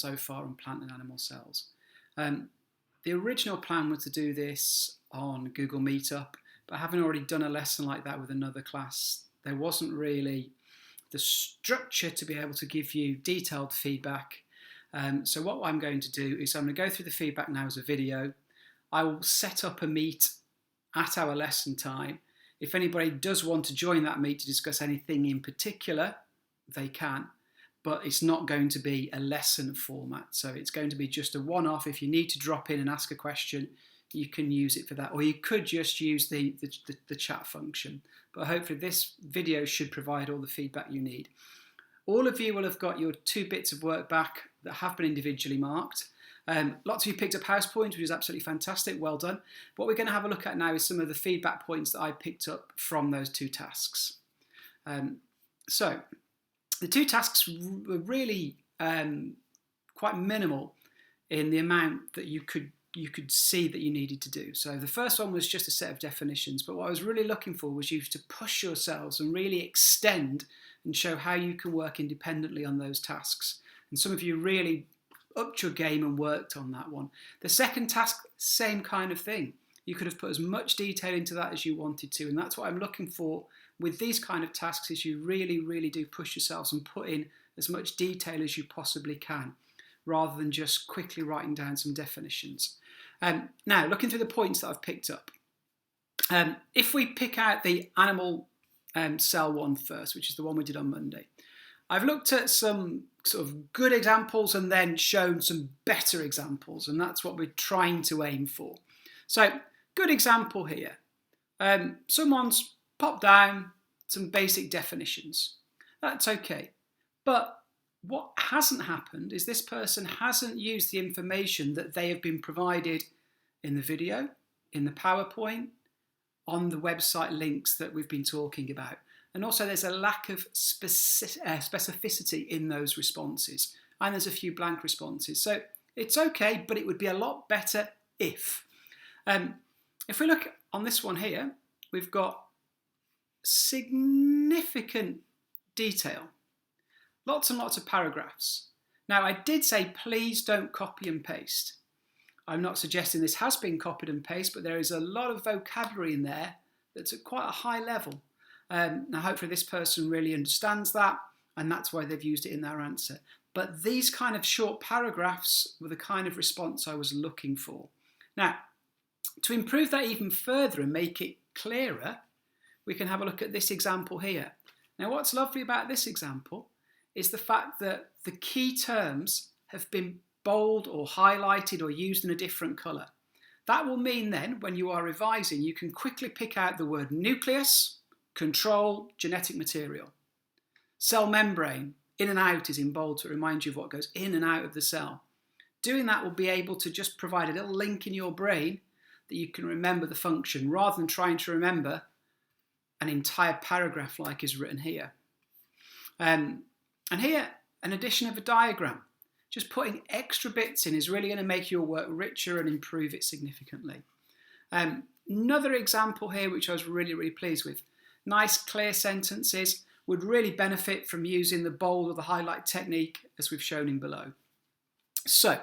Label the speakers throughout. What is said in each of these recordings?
Speaker 1: so far on plant and animal cells. The original plan was to do this on Google Meetup, but having already done a lesson like that with another class, there wasn't really the structure to be able to give you detailed feedback. So what I'm going to do is I'm going to go through the feedback now as a video. I will set up a meet at our lesson time. If anybody does want to join that meet to discuss anything in particular, they can, but it's not going to be a lesson format. So it's going to be just a one-off. If you need to drop in and ask a question, you can use it for that, or you could just use the chat function. But hopefully this video should provide all the feedback you need. All of you will have got your 2 bits of work back that have been individually marked. Lots of you picked up house points, which is absolutely fantastic, well done. What we're going to have a look at now is some of the feedback points that I picked up from those 2 tasks. So the 2 tasks were really quite minimal in the amount that you could see that you needed to do. So the first one was just a set of definitions, but what I was really looking for was you to push yourselves and really extend and show how you can work independently on those tasks. And some of you really upped your game and worked on that one. The second task, same kind of thing. You could have put as much detail into that as you wanted to, and that's what I'm looking for with these kind of tasks, is you really, really do push yourselves and put in as much detail as you possibly can, rather than just quickly writing down some definitions. Now, looking through the points that I've picked up. If we pick out the animal cell one first, which is the one we did on Monday, I've looked at some sort of good examples and then shown some better examples, and that's what we're trying to aim for. So, good example here. Someone's popped down some basic definitions. That's okay. But what hasn't happened is this person hasn't used the information that they have been provided in the video, in the PowerPoint, on the website links that we've been talking about. And also there's a lack of specificity in those responses. And there's a few blank responses. So it's okay, but it would be a lot better if. If we look on this one here, we've got significant detail. Lots and lots of paragraphs. Now, I did say please don't copy and paste. I'm not suggesting this has been copied and pasted, but there is a lot of vocabulary in there that's at quite a high level. Now, hopefully this person really understands that, and that's why they've used it in their answer. But these kind of short paragraphs were the kind of response I was looking for. Now, to improve that even further and make it clearer, we can have a look at this example here. Now, what's lovely about this example is the fact that the key terms have been bold or highlighted or used in a different colour. That will mean then, when you are revising, you can quickly pick out the word nucleus, control, genetic material. Cell membrane, in and out, is in bold to remind you of what goes in and out of the cell. Doing that will be able to just provide a little link in your brain that you can remember the function, rather than trying to remember an entire paragraph like is written here. And here, an addition of a diagram. Just putting extra bits in is really going to make your work richer and improve it significantly. Another example here, which I was really, really pleased with. Nice, clear sentences would really benefit from using the bold or the highlight technique, as we've shown in below. So,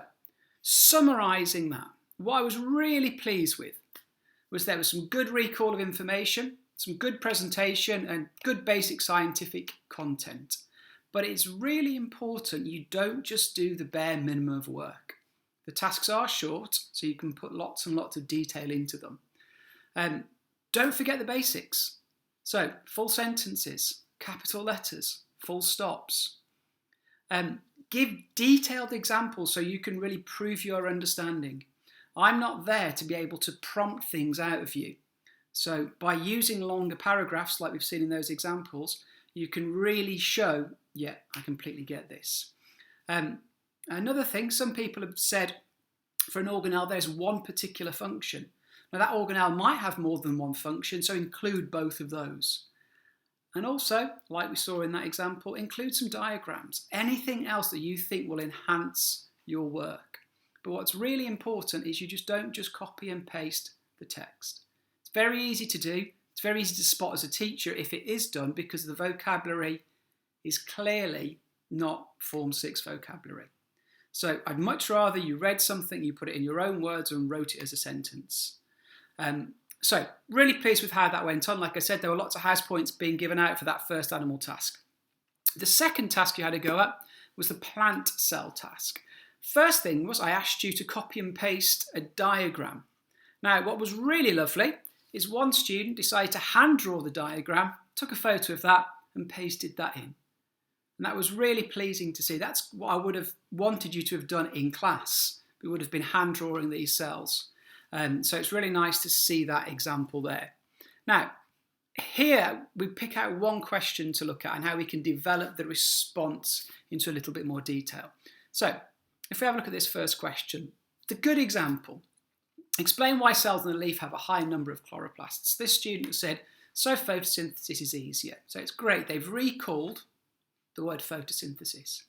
Speaker 1: summarising that, what I was really pleased with was there was some good recall of information, some good presentation, and good basic scientific content. But it's really important you don't just do the bare minimum of work. The tasks are short, so you can put lots and lots of detail into them. Don't forget the basics. So, full sentences, capital letters, full stops. Give detailed examples so you can really prove your understanding. I'm not there to be able to prompt things out of you. So, by using longer paragraphs like we've seen in those examples, you can really show, yeah, I completely get this. Another thing, some people have said for an organelle there's one particular function. Now that organelle might have more than one function, so include both of those. And also, like we saw in that example, include some diagrams. Anything else that you think will enhance your work. But what's really important is you don't just copy and paste the text. It's very easy to do. It's very easy to spot as a teacher if it is done, because the vocabulary is clearly not Form 6 vocabulary. So I'd much rather you read something, you put it in your own words and wrote it as a sentence. So really pleased with how that went on. Like I said, there were lots of house points being given out for that first animal task. The second task you had to go at was the plant cell task. First thing was I asked you to copy and paste a diagram. Now, what was really lovely is one student decided to hand draw the diagram, took a photo of that and pasted that in. And that was really pleasing to see. That's what I would have wanted you to have done in class. We would have been hand drawing these cells. So it's really nice to see that example there. Now, here we pick out one question to look at and how we can develop the response into a little bit more detail. So, if we have a look at this first question, the good example, explain why cells in the leaf have a high number of chloroplasts. This student said, so photosynthesis is easier. So it's great, they've recalled the word photosynthesis.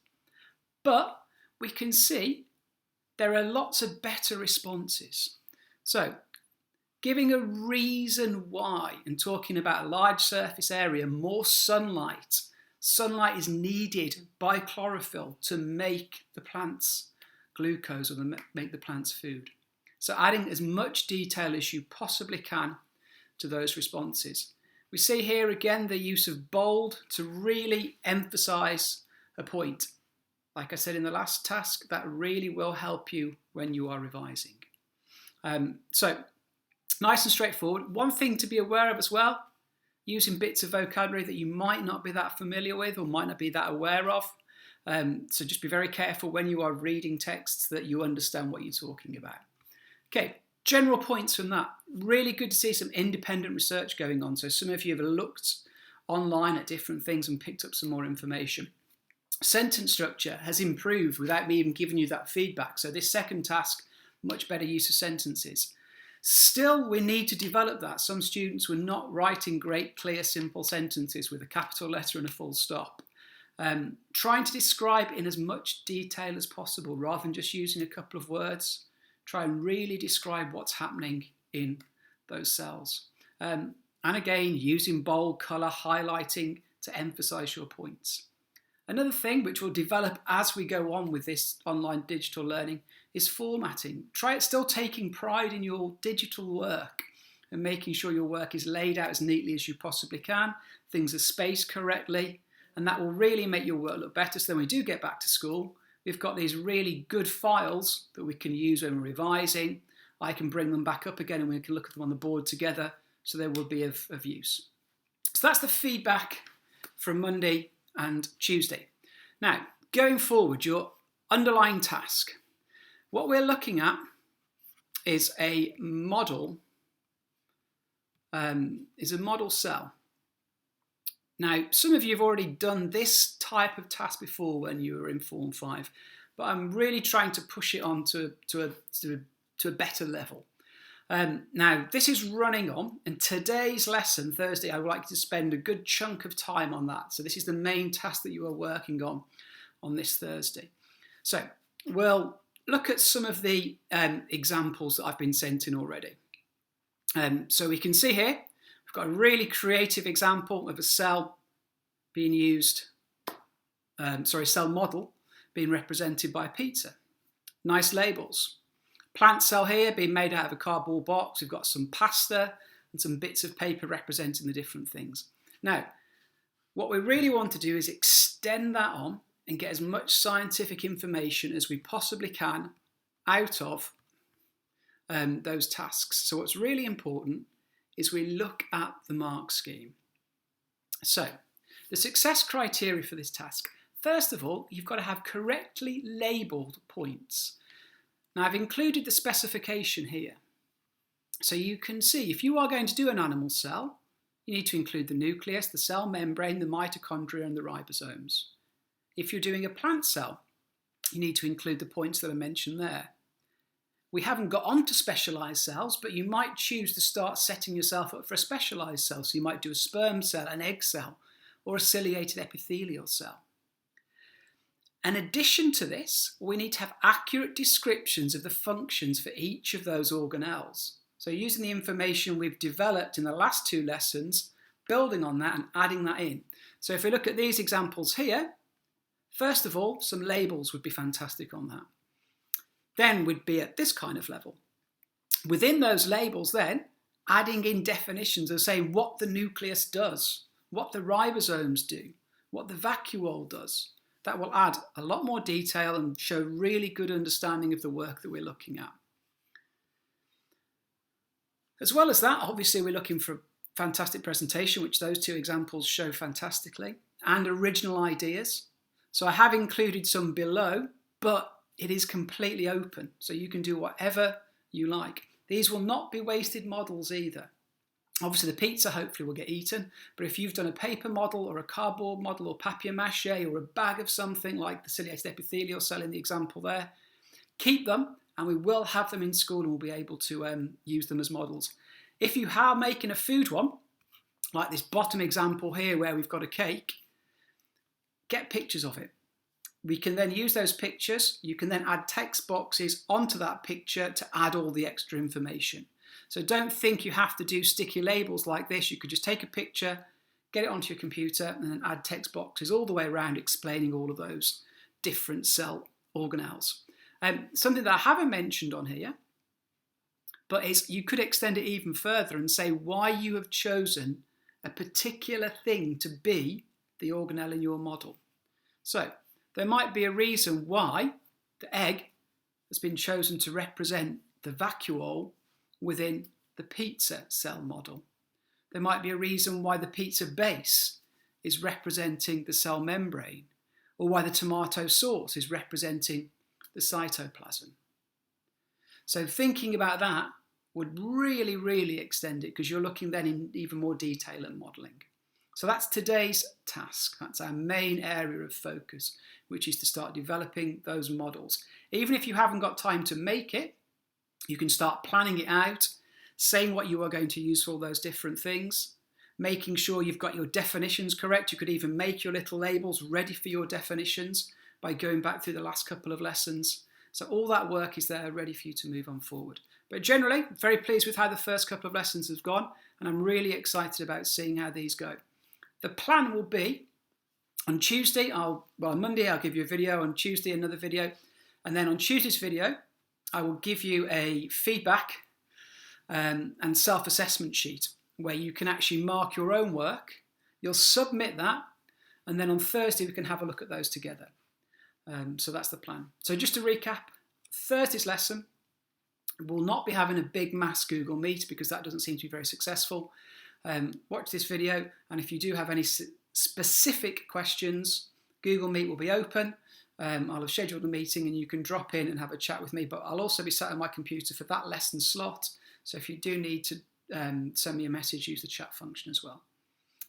Speaker 1: But we can see there are lots of better responses. So, giving a reason why and talking about a large surface area, more sunlight. Sunlight is needed by chlorophyll to make the plants glucose or to make the plants food. So adding as much detail as you possibly can to those responses. We see here again the use of bold to really emphasize a point. Like I said in the last task, that really will help you when you are revising. So nice and straightforward. One thing to be aware of as well, using bits of vocabulary that you might not be that familiar with or might not be that aware of. So just be very careful when you are reading texts that you understand what you're talking about. Okay, general points from that. Really good to see some independent research going on. So some of you have looked online at different things and picked up some more information. Sentence structure has improved without me even giving you that feedback. So this second task, much better use of sentences. Still, we need to develop that. Some students were not writing great, clear, simple sentences with a capital letter and a full stop. Trying to describe in as much detail as possible rather than just using a couple of words. Try and really describe what's happening in those cells. And again, using bold colour, highlighting to emphasise your points. Another thing which will develop as we go on with this online digital learning is formatting. Try it still taking pride in your digital work and making sure your work is laid out as neatly as you possibly can, things are spaced correctly, and that will really make your work look better. So when we do get back to school, we've got these really good files that we can use when we're revising. I can bring them back up again and we can look at them on the board together, so they will be of use. So that's the feedback from Monday and Tuesday. Now, going forward, your underlying task. What we're looking at is a model cell. Now, some of you have already done this type of task before when you were in Form 5, but I'm really trying to push it on to a better level. Now, this is running on, and today's lesson, Thursday, I would like to spend a good chunk of time on that. So this is the main task that you are working on this Thursday. So we'll look at some of the examples that I've been sent in already. So we can see here, we've got a really creative example of a cell being used, cell model being represented by a pizza. Nice labels. Plant cell here being made out of a cardboard box. We've got some pasta and some bits of paper representing the different things. Now, what we really want to do is extend that on and get as much scientific information as we possibly can out of those tasks. So what's really important is we look at the mark scheme. So the success criteria for this task. First of all, you've got to have correctly labelled points. Now I've included the specification here. So you can see if you are going to do an animal cell, you need to include the nucleus, the cell membrane, the mitochondria and the ribosomes. If you're doing a plant cell, you need to include the points that are mentioned there. We haven't got on to specialised cells, but you might choose to start setting yourself up for a specialised cell. So you might do a sperm cell, an egg cell, or a ciliated epithelial cell. In addition to this, we need to have accurate descriptions of the functions for each of those organelles. So using the information we've developed in the last two lessons, building on that and adding that in. So if we look at these examples here, first of all, some labels would be fantastic on that. then we'd be at this kind of level. Within those labels then, adding in definitions of saying what the nucleus does, what the ribosomes do, what the vacuole does. That will add a lot more detail and show really good understanding of the work that we're looking at. As well as that, obviously we're looking for a fantastic presentation, which those two examples show fantastically, and original ideas. So I have included some below, but it is completely open, so you can do whatever you like. These will not be wasted models either. Obviously the pizza hopefully will get eaten, but if you've done a paper model or a cardboard model or papier-mâché or a bag of something like the ciliated epithelial cell in the example there, keep them and we will have them in school and we'll be able to use them as models. If you are making a food one, like this bottom example here where we've got a cake, get pictures of it. We can then use those pictures. You can then add text boxes onto that picture to add all the extra information. So don't think you have to do sticky labels like this. You could just take a picture, get it onto your computer, and then add text boxes all the way around explaining all of those different cell organelles. Something that I haven't mentioned on here, but is you could extend it even further and say why you have chosen a particular thing to be the organelle in your model. So there might be a reason why the egg has been chosen to represent the vacuole within the pizza cell model. There might be a reason why the pizza base is representing the cell membrane, or why the tomato sauce is representing the cytoplasm. So thinking about that would really, really extend it because you're looking then in even more detail and modelling. So that's today's task. That's our main area of focus, which is to start developing those models. Even if you haven't got time to make it, you can start planning it out, saying what you are going to use for all those different things, making sure you've got your definitions correct. You could even make your little labels ready for your definitions by going back through the last couple of lessons. So all that work is there ready for you to move on forward. But generally, very pleased with how the first couple of lessons have gone, and I'm really excited about seeing how these go. The plan will be on Tuesday, on Monday I'll give you a video, on Tuesday another video, and then on Tuesday's video I will give you a feedback and self-assessment sheet where you can actually mark your own work. You'll submit that, and then on Thursday we can have a look at those together. So that's the plan. So just to recap, Thursday's lesson, we'll not be having a big mass Google Meet because that doesn't seem to be very successful. Watch this video, and if you do have any specific questions, Google Meet will be open. I'll have scheduled a meeting and you can drop in and have a chat with me, but I'll also be sat on my computer for that lesson slot. So if you do need to send me a message, use the chat function as well.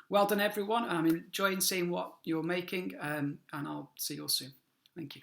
Speaker 1: Well done everyone, and I'm enjoying seeing what you're making, and I'll see you all soon. Thank you.